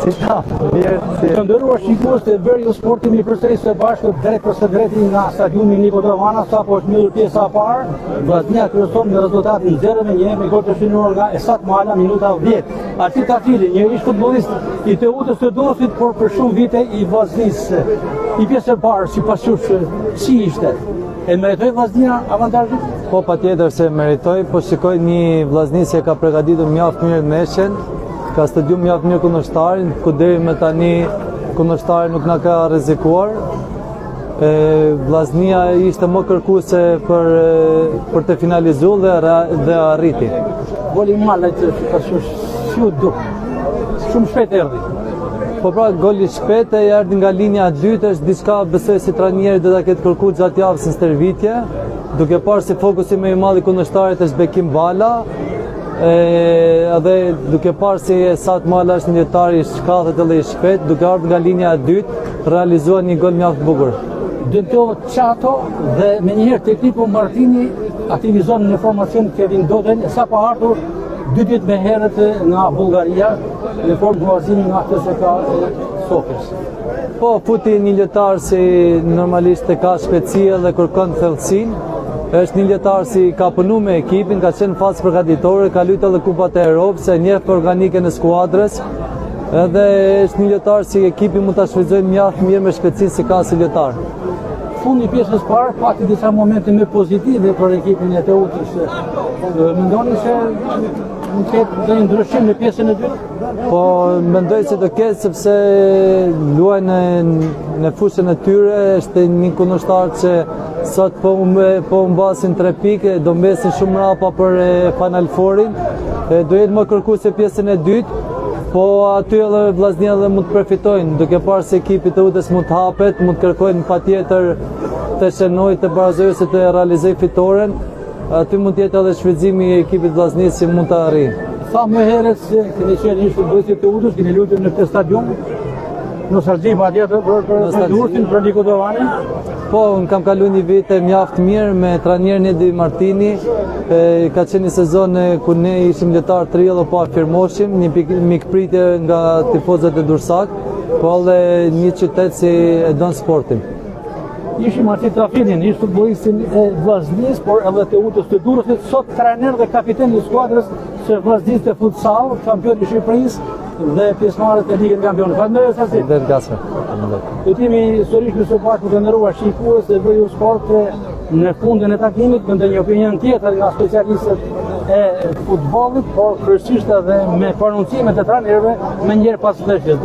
Si ta, mirë. Të nderuar shikues të Veriu Sporti mi përsëri së bashku drejt për së drejti nga stadiumi Niko Dovana, sapo është mbyllur pjesa e parë. Vllaznia kryeson me rezultatin 0-1 me gol të shënuar nga Esat Mala minuta 10. Artit Atili, një ish futbollist i Teutës së Durrësit, por për shumë vite i Vllaznisë. I pjesë e parë, sipas jush, si ishte? E meritoi Vllaznia avantazhin? Po patjetër se meritoi, po shikoj një Vllaznisë që ka përgatitur mjaft mirë ndeshjen, ka studiuar mjaft mirë kundërshtarin, ku deri më tani kundërshtari nuk na ka rrezikuar. Vllaznia ishte më kërkuese për të finalizuar dhe arriti. Goli Malait sipas jush si u duk? Shumë shpejt erdhi. Po pra, goli shpejt e erdhi nga linja e dytë, është diçka besoj si trajneri do ta ketë kërkuar gjatë javës në stërvitje, duke parë se fokusi më i madh i kundërshtarit është Bekim Bala, edhe duke parë se Esat Mala është një lojtar i shkallët edhe i shpejt, duke ardhur nga linja e dytë, realizua një gol mjaft bukur. Dëmtohet Çato dhe menjëherë tekniku Martini aktivizon në formacion Kevin Doden, sapo ardhur 2 ditë më herët nga Bullgaria në formë guazimi nga TSK Sofjes. Po, futi një lojtar si normalisht e ka shpejtësi dhe kërkon thellësinë. Është një lojtar si ka punu me ekipin, ka qenë fazë përgatitore, ka luajtur edhe kupat e Europës, e njeh organikën e skuadrës. Edhe është një lojtar si ekipi mund ta shfrytëzojë mjaft mirë me shpejtësinë si ka si lojtar. Fundi pjesës parë pati disa momente më pozitive për ekipin e Teutës. Mendoni se mund të ketë ndonjë ndryshim në pjesën e dytë? Po mendoj se do ketë, sepse luajnë në fushën e tyre, është një kundërshtar që sot po mbasin 3 pikë, do mbesin shumë rapa për Final Fourin, do jetë më kërkuese pjesën e dytë, po aty edhe Vllaznia edhe mund të përfitojnë, duke parë se ekipi i Teutës mund të hapet, mund të kërkojnë patjetër të shënojë, të barazojë se të realizojë fitoren, aty mund të jetë edhe shfrytëzimi i ekipit Vllaznisë që mund të arrijë. Sa më herët se keni qenë një futbollist i Teutës, keni luajtur në këtë stadium, nostalgji patjetër për Durrësin, për Niko Dovanin. Po, unë kam kaluar një vit mjaft mirë me trajnerin Edi Martini. Ka qenë një sezon ku ne ishim lojtar të rinj dhe po afirmoshim, një mikpritje nga tifozët e Durrësak, po edhe një qytet si e don sportin. Ishim Artit Rafinin, ish futbollistin e Vllaznisë, por edhe Teutës të Durrësit, sot trajner dhe kapiten i skuadrës së Vllaznisë të futsal, kampion i Shqipërisë dhe pjesëmarrës e Ligës Kampionëve. Faleminderit Sasi. Do të jemi sërish në së bashku të nderuar shikues të Veriu Sport në fundin e takimit me një opinion tjetër nga specialistët e futbollit, por kryesisht edhe me prononcimet e trajnerëve më njëherë pas ndeshjes.